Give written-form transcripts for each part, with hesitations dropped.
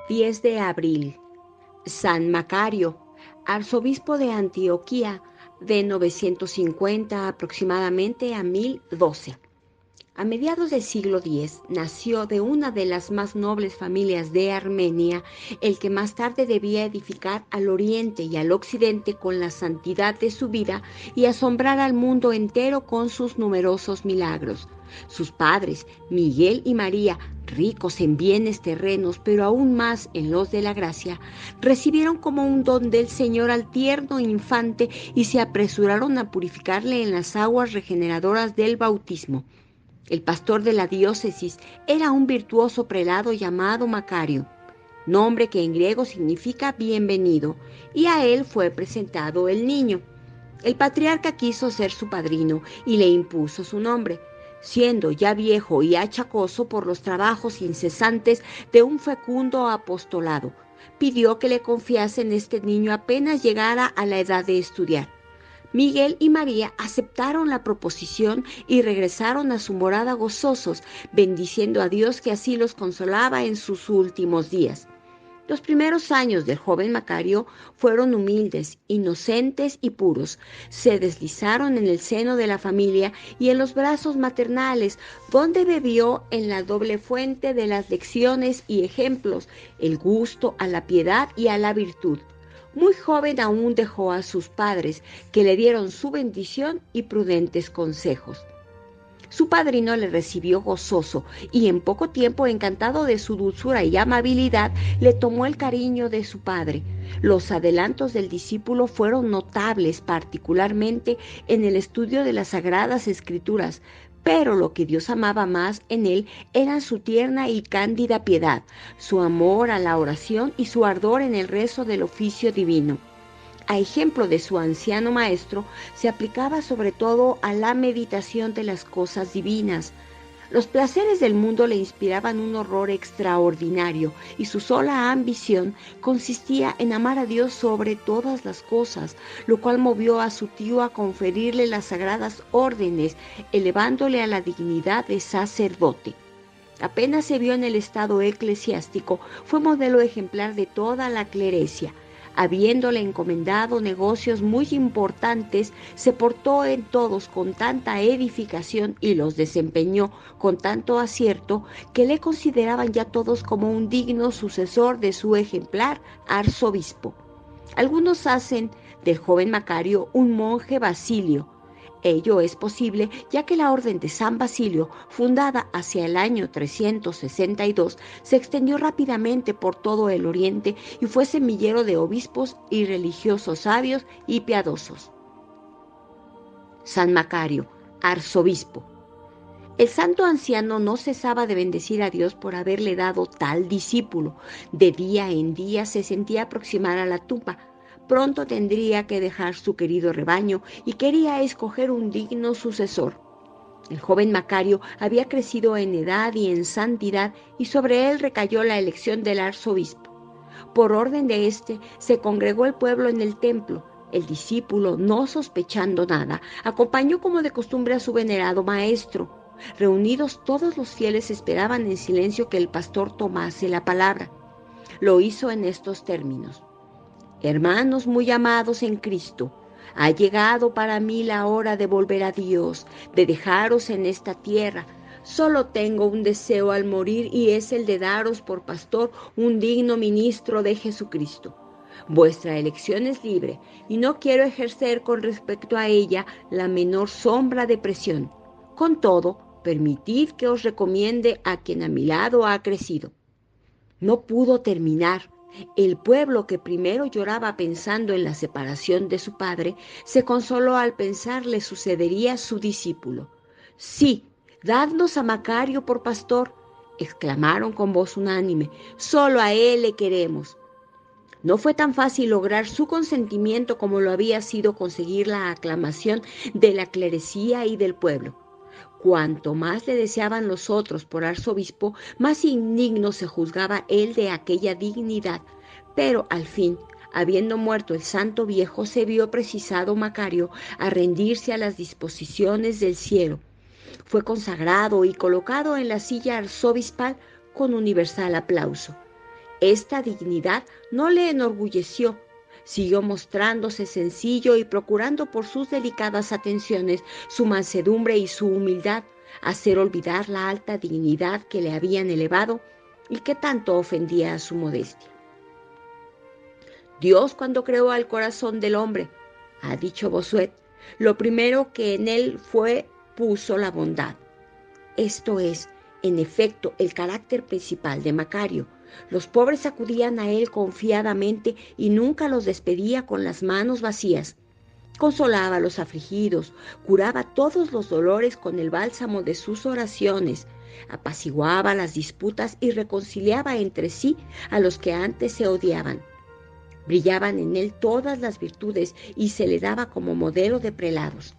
10 de abril. San Macario, arzobispo de Antioquía, de 950 aproximadamente a 1012. A mediados del siglo X nació de una de las más nobles familias de Armenia el que más tarde debía edificar al oriente y al occidente con la santidad de su vida y asombrar al mundo entero con sus numerosos milagros. Sus padres, Miguel y María, ricos en bienes terrenos, pero aún más en los de la gracia, recibieron como un don del Señor al tierno infante y se apresuraron a purificarle en las aguas regeneradoras del bautismo. El pastor de la diócesis era un virtuoso prelado llamado Macario, nombre que en griego significa bienvenido, y a él fue presentado el niño. El patriarca quiso ser su padrino y le impuso su nombre, siendo ya viejo y achacoso por los trabajos incesantes de un fecundo apostolado. Pidió que le confiasen este niño apenas llegara a la edad de estudiar. Miguel y María aceptaron la proposición y regresaron a su morada gozosos, bendiciendo a Dios que así los consolaba en sus últimos días. Los primeros años del joven Macario fueron humildes, inocentes y puros. Se deslizaron en el seno de la familia y en los brazos maternales, donde bebió en la doble fuente de las lecciones y ejemplos, el gusto a la piedad y a la virtud. Muy joven aún dejó a sus padres, que le dieron su bendición y prudentes consejos. Su padrino le recibió gozoso y en poco tiempo, encantado de su dulzura y amabilidad, le tomó el cariño de su padre. Los adelantos del discípulo fueron notables, particularmente en el estudio de las Sagradas Escrituras, pero lo que Dios amaba más en él era su tierna y cándida piedad, su amor a la oración y su ardor en el rezo del oficio divino. A ejemplo de su anciano maestro, se aplicaba sobre todo a la meditación de las cosas divinas. Los placeres del mundo le inspiraban un horror extraordinario y su sola ambición consistía en amar a Dios sobre todas las cosas, lo cual movió a su tío a conferirle las sagradas órdenes, elevándole a la dignidad de sacerdote. Apenas se vio en el estado eclesiástico, fue modelo ejemplar de toda la clerecía. Habiéndole encomendado negocios muy importantes, se portó en todos con tanta edificación y los desempeñó con tanto acierto que le consideraban ya todos como un digno sucesor de su ejemplar arzobispo. Algunos hacen del joven Macario un monje Basilio. Ello es posible ya que la orden de San Basilio, fundada hacia el año 362, se extendió rápidamente por todo el oriente y fue semillero de obispos y religiosos sabios y piadosos. San Macario, arzobispo. El santo anciano no cesaba de bendecir a Dios por haberle dado tal discípulo. De día en día se sentía aproximar a la tumba. Pronto tendría que dejar su querido rebaño y quería escoger un digno sucesor. El joven Macario había crecido en edad y en santidad y sobre él recayó la elección del arzobispo. Por orden de éste se congregó el pueblo en el templo. El discípulo, no sospechando nada, acompañó como de costumbre a su venerado maestro. Reunidos todos los fieles esperaban en silencio que el pastor tomase la palabra. Lo hizo en estos términos: Hermanos muy amados en Cristo, ha llegado para mí la hora de volver a Dios, de dejaros en esta tierra. Solo tengo un deseo al morir y es el de daros por pastor un digno ministro de Jesucristo. Vuestra elección es libre y no quiero ejercer con respecto a ella la menor sombra de presión. Con todo, permitid que os recomiende a quien a mi lado ha crecido. No pudo terminar. El pueblo, que primero lloraba pensando en la separación de su padre, se consoló al pensar le sucedería su discípulo. Sí, dadnos a Macario por pastor, exclamaron con voz unánime, solo a él le queremos. No fue tan fácil lograr su consentimiento como lo había sido conseguir la aclamación de la clerecía y del pueblo. Cuanto más le deseaban los otros por arzobispo, más indigno se juzgaba él de aquella dignidad. Pero al fin, habiendo muerto el santo viejo, se vio precisado Macario a rendirse a las disposiciones del cielo. Fue consagrado y colocado en la silla arzobispal con universal aplauso. Esta dignidad no le enorgulleció. Siguió mostrándose sencillo y procurando por sus delicadas atenciones, su mansedumbre y su humildad, hacer olvidar la alta dignidad que le habían elevado y que tanto ofendía a su modestia. Dios, cuando creó al corazón del hombre, ha dicho Bossuet, lo primero que en él puso la bondad. Esto es, en efecto, el carácter principal de Macario. Los pobres acudían a él confiadamente y nunca los despedía con las manos vacías. Consolaba a los afligidos, curaba todos los dolores con el bálsamo de sus oraciones, apaciguaba las disputas y reconciliaba entre sí a los que antes se odiaban. Brillaban en él todas las virtudes y se le daba como modelo de prelados.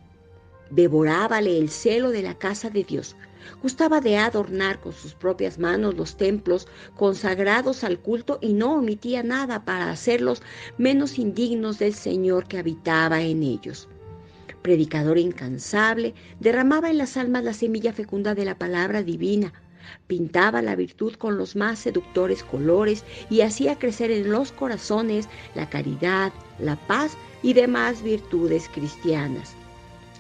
Devorábale el celo de la casa de Dios. Gustaba de adornar con sus propias manos los templos consagrados al culto y no omitía nada para hacerlos menos indignos del Señor que habitaba en ellos. Predicador incansable, derramaba en las almas la semilla fecunda de la palabra divina, pintaba la virtud con los más seductores colores y hacía crecer en los corazones la caridad, la paz y demás virtudes cristianas.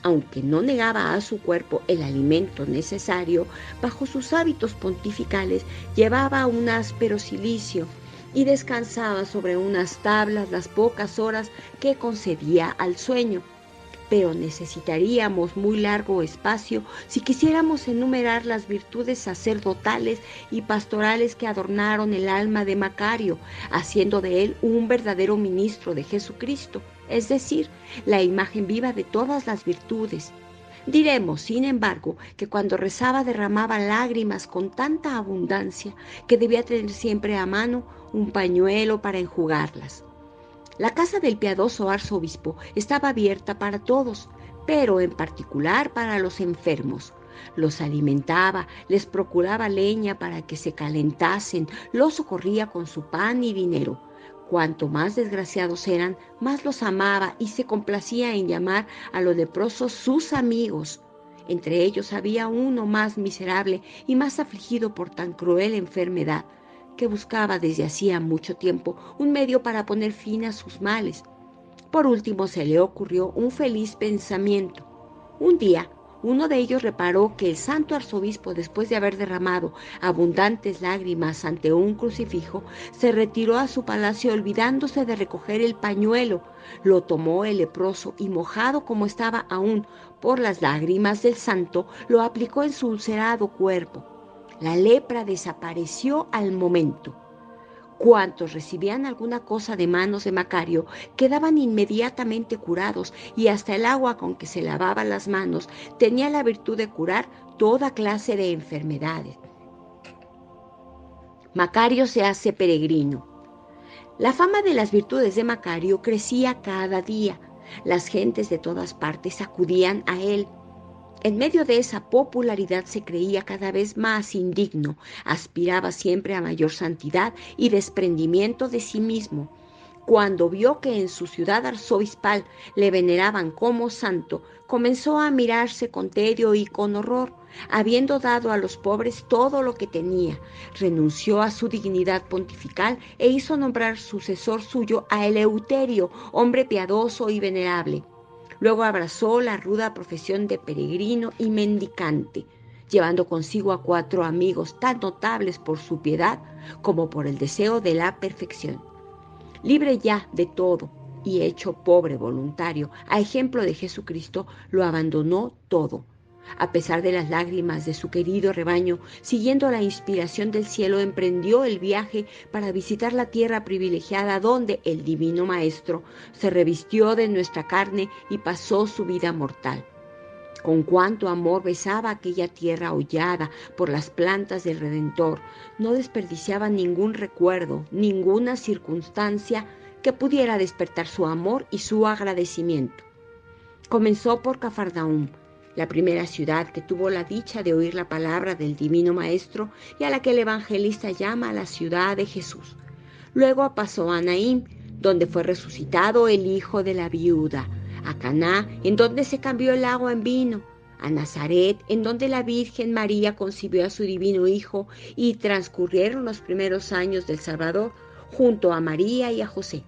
Aunque no negaba a su cuerpo el alimento necesario, bajo sus hábitos pontificales llevaba un áspero cilicio y descansaba sobre unas tablas las pocas horas que concedía al sueño. Pero necesitaríamos muy largo espacio si quisiéramos enumerar las virtudes sacerdotales y pastorales que adornaron el alma de Macario, haciendo de él un verdadero ministro de Jesucristo, es decir, la imagen viva de todas las virtudes. Diremos, sin embargo, que cuando rezaba derramaba lágrimas con tanta abundancia que debía tener siempre a mano un pañuelo para enjugarlas. La casa del piadoso arzobispo estaba abierta para todos, pero en particular para los enfermos. Los alimentaba, les procuraba leña para que se calentasen, los socorría con su pan y dinero. Cuanto más desgraciados eran, más los amaba y se complacía en llamar a los leprosos sus amigos. Entre ellos había uno más miserable y más afligido por tan cruel enfermedad, que buscaba desde hacía mucho tiempo un medio para poner fin a sus males. Por último se le ocurrió un feliz pensamiento. Un día, uno de ellos reparó que el santo arzobispo, después de haber derramado abundantes lágrimas ante un crucifijo, se retiró a su palacio olvidándose de recoger el pañuelo. Lo tomó el leproso y, mojado como estaba aún por las lágrimas del santo, lo aplicó en su ulcerado cuerpo. La lepra desapareció al momento. Cuantos recibían alguna cosa de manos de Macario quedaban inmediatamente curados y hasta el agua con que se lavaba las manos tenía la virtud de curar toda clase de enfermedades. Macario se hace peregrino. La fama de las virtudes de Macario crecía cada día. Las gentes de todas partes acudían a él. En medio de esa popularidad se creía cada vez más indigno, aspiraba siempre a mayor santidad y desprendimiento de sí mismo. Cuando vio que en su ciudad arzobispal le veneraban como santo, comenzó a mirarse con tedio y con horror. Habiendo dado a los pobres todo lo que tenía, renunció a su dignidad pontifical e hizo nombrar sucesor suyo a Eleuterio, hombre piadoso y venerable. Luego abrazó la ruda profesión de peregrino y mendicante, llevando consigo a 4 amigos tan notables por su piedad como por el deseo de la perfección. Libre ya de todo y hecho pobre voluntario, a ejemplo de Jesucristo, lo abandonó todo. A pesar de las lágrimas de su querido rebaño, siguiendo la inspiración del cielo, emprendió el viaje para visitar la tierra privilegiada donde el Divino Maestro se revistió de nuestra carne y pasó su vida mortal. Con cuánto amor besaba aquella tierra hollada por las plantas del Redentor, no desperdiciaba ningún recuerdo, ninguna circunstancia que pudiera despertar su amor y su agradecimiento. Comenzó por Cafarnaúm, la primera ciudad que tuvo la dicha de oír la palabra del Divino Maestro y a la que el evangelista llama la ciudad de Jesús. Luego pasó a Naín, donde fue resucitado el hijo de la viuda, a Caná, en donde se cambió el agua en vino, a Nazaret, en donde la Virgen María concibió a su divino Hijo y transcurrieron los primeros años del Salvador junto a María y a José.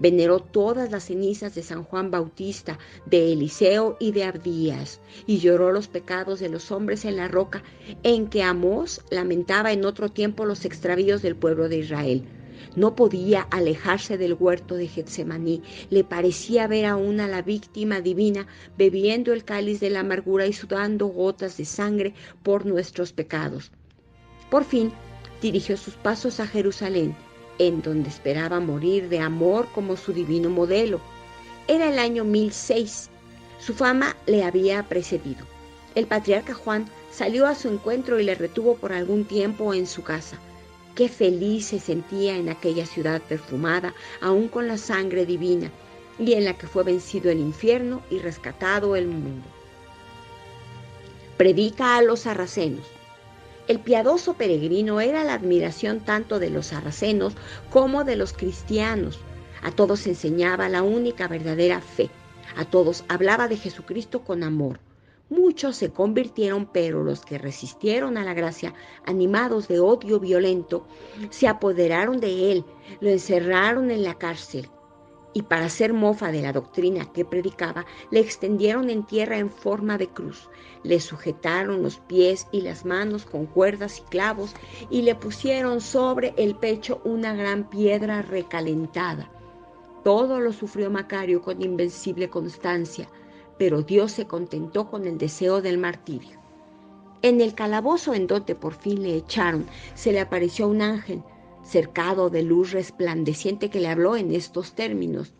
Veneró todas las cenizas de San Juan Bautista, de Eliseo y de Abdías, y lloró los pecados de los hombres en la roca en que Amós lamentaba en otro tiempo los extravíos del pueblo de Israel. No podía alejarse del huerto de Getsemaní. Le parecía ver aún a la víctima divina bebiendo el cáliz de la amargura y sudando gotas de sangre por nuestros pecados. Por fin, dirigió sus pasos a Jerusalén, en donde esperaba morir de amor como su divino modelo. Era el año 1006. Su fama le había precedido. El patriarca Juan salió a su encuentro y le retuvo por algún tiempo en su casa. Qué feliz se sentía en aquella ciudad perfumada, aún con la sangre divina, y en la que fue vencido el infierno y rescatado el mundo. Predica a los sarracenos. El piadoso peregrino era la admiración tanto de los sarracenos como de los cristianos. A todos enseñaba la única verdadera fe. A todos hablaba de Jesucristo con amor. Muchos se convirtieron, pero los que resistieron a la gracia, animados de odio violento, se apoderaron de él, lo encerraron en la cárcel. Y para hacer mofa de la doctrina que predicaba, le extendieron en tierra en forma de cruz, le sujetaron los pies y las manos con cuerdas y clavos y le pusieron sobre el pecho una gran piedra recalentada. Todo lo sufrió Macario con invencible constancia, pero Dios se contentó con el deseo del martirio. En el calabozo en donde por fin le echaron, se le apareció un ángel, cercado de luz resplandeciente, que le habló en estos términos: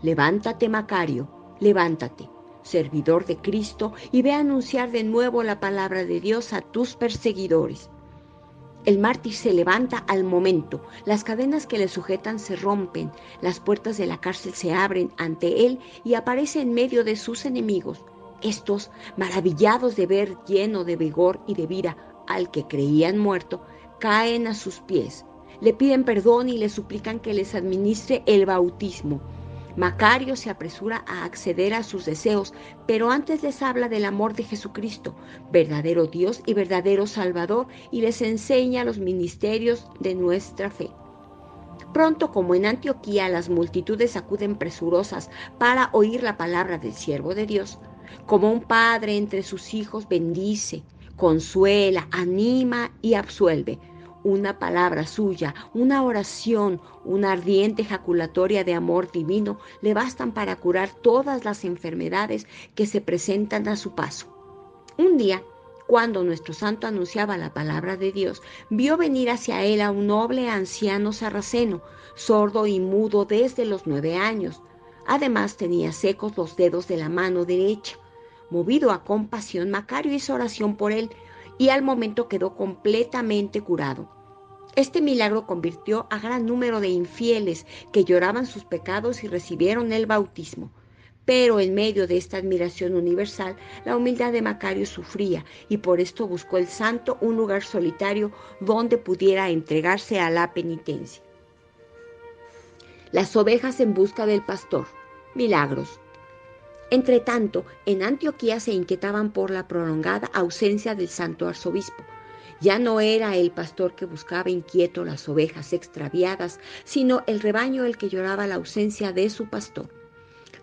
levántate, Macario, levántate, servidor de Cristo, y ve a anunciar de nuevo la palabra de Dios a tus perseguidores. El mártir se levanta al momento, las cadenas que le sujetan se rompen, las puertas de la cárcel se abren ante él y aparece en medio de sus enemigos. Estos, maravillados de ver lleno de vigor y de vida al que creían muerto, caen a sus pies. Le piden perdón y le suplican que les administre el bautismo. Macario se apresura a acceder a sus deseos, pero antes les habla del amor de Jesucristo, verdadero Dios y verdadero Salvador, y les enseña los ministerios de nuestra fe. Pronto, como en Antioquía, las multitudes acuden presurosas para oír la palabra del siervo de Dios. Como un padre entre sus hijos, bendice, consuela, anima y absuelve. Una palabra suya, una oración, una ardiente ejaculatoria de amor divino le bastan para curar todas las enfermedades que se presentan a su paso. Un día, cuando nuestro santo anunciaba la palabra de Dios, vio venir hacia él a un noble anciano sarraceno, sordo y mudo desde los 9 años. Además tenía secos los dedos de la mano derecha. Movido a compasión, Macario hizo oración por él y al momento quedó completamente curado. Este milagro convirtió a gran número de infieles que lloraban sus pecados y recibieron el bautismo. Pero en medio de esta admiración universal, la humildad de Macario sufría, y por esto buscó el santo un lugar solitario donde pudiera entregarse a la penitencia. Las ovejas en busca del pastor. Milagros. Entretanto, en Antioquía se inquietaban por la prolongada ausencia del santo arzobispo. Ya no era el pastor que buscaba inquieto las ovejas extraviadas, sino el rebaño el que lloraba la ausencia de su pastor.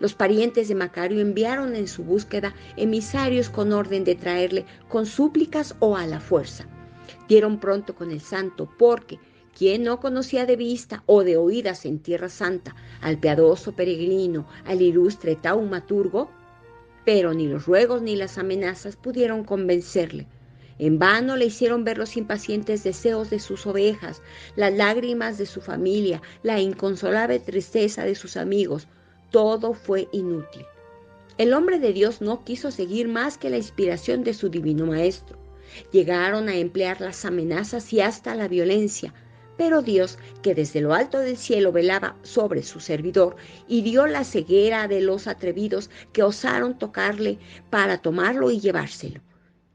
Los parientes de Macario enviaron en su búsqueda emisarios con orden de traerle con súplicas o a la fuerza. Dieron pronto con el santo, porque ¿quién no conocía de vista o de oídas en Tierra Santa al piadoso peregrino, al ilustre taumaturgo? Pero ni los ruegos ni las amenazas pudieron convencerle. En vano le hicieron ver los impacientes deseos de sus ovejas, las lágrimas de su familia, la inconsolable tristeza de sus amigos. Todo fue inútil. El hombre de Dios no quiso seguir más que la inspiración de su divino maestro. Llegaron a emplear las amenazas y hasta la violencia, pero Dios, que desde lo alto del cielo velaba sobre su servidor, hirió la ceguera de los atrevidos que osaron tocarle para tomarlo y llevárselo.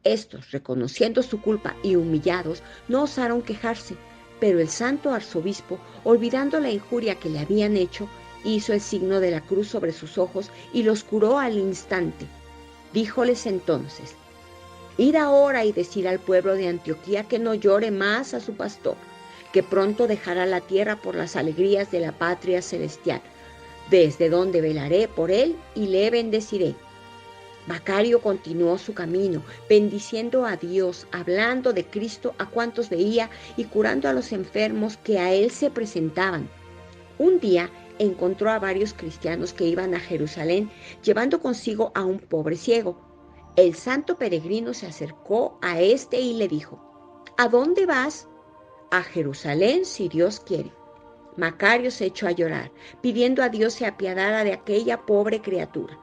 Estos, reconociendo su culpa y humillados, no osaron quejarse, pero el santo arzobispo, olvidando la injuria que le habían hecho, hizo el signo de la cruz sobre sus ojos y los curó al instante. Díjoles entonces: id ahora y decid al pueblo de Antioquía que no llore más a su pastor, que pronto dejará la tierra por las alegrías de la patria celestial, desde donde velaré por él y le bendeciré. Macario continuó su camino, bendiciendo a Dios, hablando de Cristo a cuantos veía y curando a los enfermos que a él se presentaban. Un día encontró a varios cristianos que iban a Jerusalén, llevando consigo a un pobre ciego. El santo peregrino se acercó a éste y le dijo: ¿a dónde vas? A Jerusalén, si Dios quiere. Macario se echó a llorar, pidiendo a Dios se apiadara de aquella pobre criatura.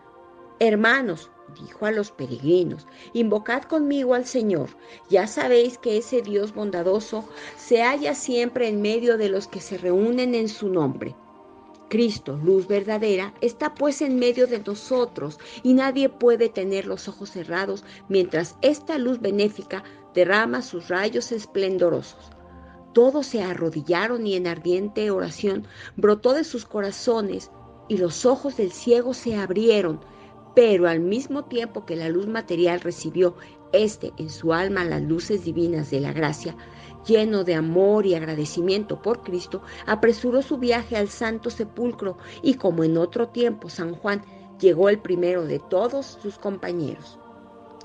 Hermanos, dijo a los peregrinos, invocad conmigo al Señor. Ya sabéis que ese Dios bondadoso se halla siempre en medio de los que se reúnen en su nombre. Cristo, luz verdadera, está pues en medio de nosotros y nadie puede tener los ojos cerrados mientras esta luz benéfica derrama sus rayos esplendorosos. Todos se arrodillaron y en ardiente oración brotó de sus corazones y los ojos del ciego se abrieron, pero al mismo tiempo que la luz material recibió en su alma las luces divinas de la gracia, lleno de amor y agradecimiento por Cristo, apresuró su viaje al Santo Sepulcro y como en otro tiempo San Juan llegó el primero de todos sus compañeros.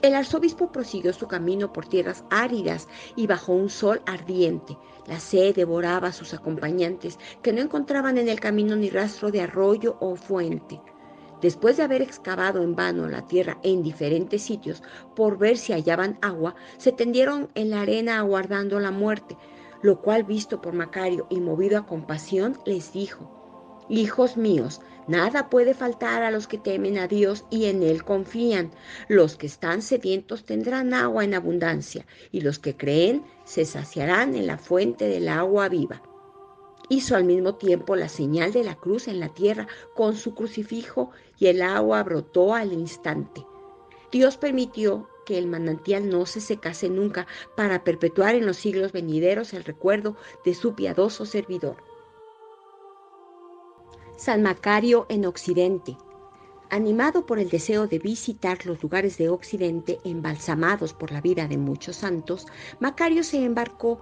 El arzobispo prosiguió su camino por tierras áridas y bajo un sol ardiente. La sed devoraba a sus acompañantes, que no encontraban en el camino ni rastro de arroyo o fuente. Después de haber excavado en vano la tierra en diferentes sitios por ver si hallaban agua, se tendieron en la arena aguardando la muerte, lo cual, visto por Macario y movido a compasión, les dijo: hijos míos, nada puede faltar a los que temen a Dios y en Él confían. Los que están sedientos tendrán agua en abundancia, y los que creen se saciarán en la fuente del agua viva. Hizo al mismo tiempo la señal de la cruz en la tierra con su crucifijo y el agua brotó al instante. Dios permitió que el manantial no se secase nunca para perpetuar en los siglos venideros el recuerdo de su piadoso servidor. San Macario en Occidente. Animado por el deseo de visitar los lugares de Occidente embalsamados por la vida de muchos santos, Macario se embarcó,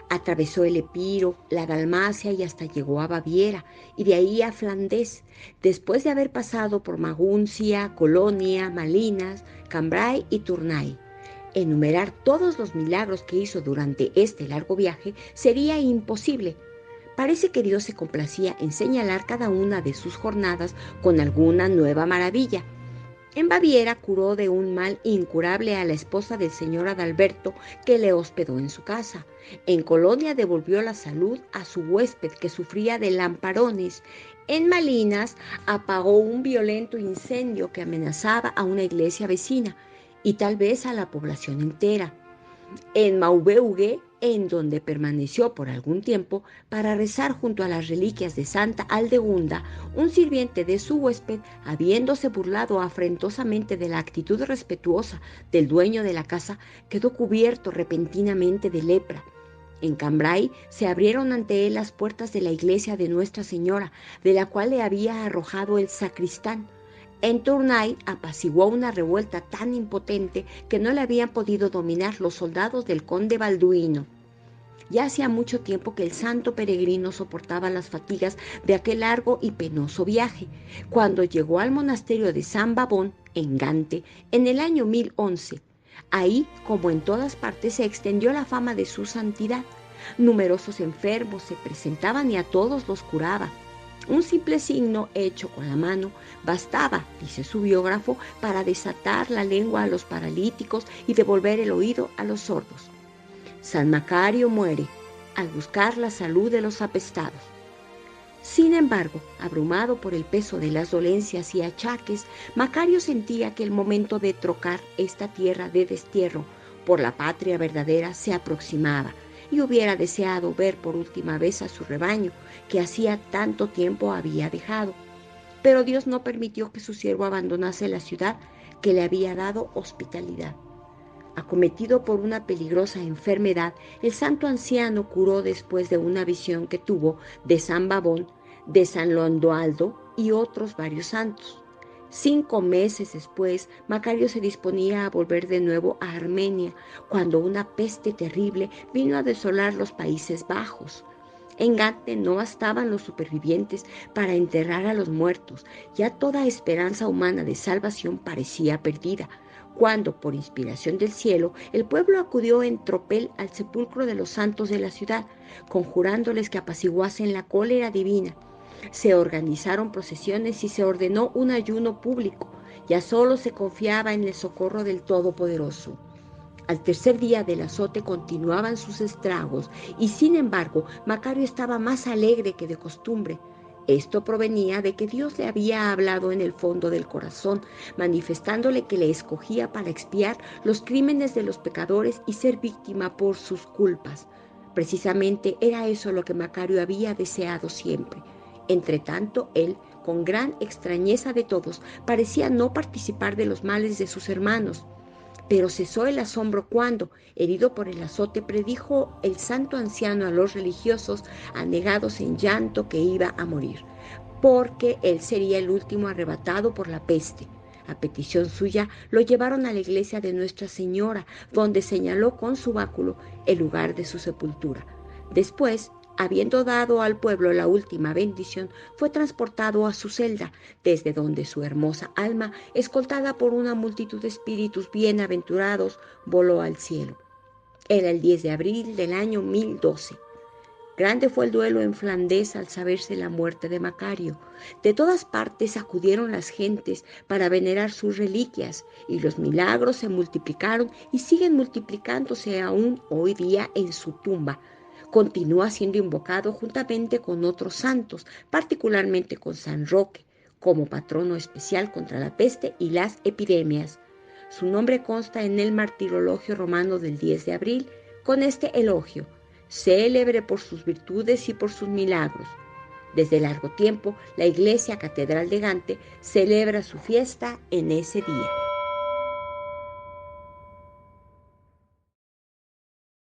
atravesó el Epiro, la Dalmacia y hasta llegó a Baviera y de ahí a Flandes, después de haber pasado por Maguncia, Colonia, Malinas, Cambrai y Tournai. Enumerar todos los milagros que hizo durante este largo viaje sería imposible. Parece que Dios se complacía en señalar cada una de sus jornadas con alguna nueva maravilla. En Baviera curó de un mal incurable a la esposa del señor Adalberto, que le hospedó en su casa. En Colonia devolvió la salud a su huésped, que sufría de lamparones. En Malinas apagó un violento incendio que amenazaba a una iglesia vecina y tal vez a la población entera. En Maubeuge, en donde permaneció por algún tiempo para rezar junto a las reliquias de Santa Aldegunda, un sirviente de su huésped, habiéndose burlado afrentosamente de la actitud respetuosa del dueño de la casa, quedó cubierto repentinamente de lepra. En Cambrai se abrieron ante él las puertas de la iglesia de Nuestra Señora, de la cual le había arrojado el sacristán. En Tournai apaciguó una revuelta tan impotente que no le habían podido dominar los soldados del conde Balduino. Ya hacía mucho tiempo que el santo peregrino soportaba las fatigas de aquel largo y penoso viaje, cuando llegó al monasterio de San Babón, en Gante, en el año 1011. Ahí, como en todas partes, se extendió la fama de su santidad. Numerosos enfermos se presentaban y a todos los curaba. Un simple signo hecho con la mano bastaba, dice su biógrafo, para desatar la lengua a los paralíticos y devolver el oído a los sordos. San Macario muere al buscar la salud de los apestados. Sin embargo, abrumado por el peso de las dolencias y achaques, Macario sentía que el momento de trocar esta tierra de destierro por la patria verdadera se aproximaba y hubiera deseado ver por última vez a su rebaño que hacía tanto tiempo había dejado. Pero Dios no permitió que su siervo abandonase la ciudad que le había dado hospitalidad. Acometido por una peligrosa enfermedad, el santo anciano curó después de una visión que tuvo de San Babón, de San Londoaldo y otros varios santos. 5 meses después, Macario se disponía a volver de nuevo a Armenia, cuando una peste terrible vino a desolar los Países Bajos. En Gante no bastaban los supervivientes para enterrar a los muertos, ya toda esperanza humana de salvación parecía perdida, cuando, por inspiración del cielo, el pueblo acudió en tropel al sepulcro de los santos de la ciudad, conjurándoles que apaciguasen la cólera divina. Se organizaron procesiones y se ordenó un ayuno público. Ya solo se confiaba en el socorro del Todopoderoso. Al tercer día del azote continuaban sus estragos y, sin embargo, Macario estaba más alegre que de costumbre. Esto provenía de que Dios le había hablado en el fondo del corazón, manifestándole que le escogía para expiar los crímenes de los pecadores y ser víctima por sus culpas. Precisamente era eso lo que Macario había deseado siempre. Entretanto, él, con gran extrañeza de todos, parecía no participar de los males de sus hermanos. Pero cesó el asombro cuando, herido por el azote, predijo el santo anciano a los religiosos, anegados en llanto, que iba a morir, porque él sería el último arrebatado por la peste. A petición suya, lo llevaron a la iglesia de Nuestra Señora, donde señaló con su báculo el lugar de su sepultura. Después, habiendo dado al pueblo la última bendición, fue transportado a su celda, desde donde su hermosa alma, escoltada por una multitud de espíritus bienaventurados, voló al cielo. Era el 10 de abril del año 1012. Grande fue el duelo en Flandes al saberse la muerte de Macario. De todas partes acudieron las gentes para venerar sus reliquias, y los milagros se multiplicaron y siguen multiplicándose aún hoy día en su tumba. Continúa siendo invocado juntamente con otros santos, particularmente con San Roque, como patrono especial contra la peste y las epidemias. Su nombre consta en el martirologio romano del 10 de abril, con este elogio: célebre por sus virtudes y por sus milagros. Desde largo tiempo, la Iglesia Catedral de Gante celebra su fiesta en ese día.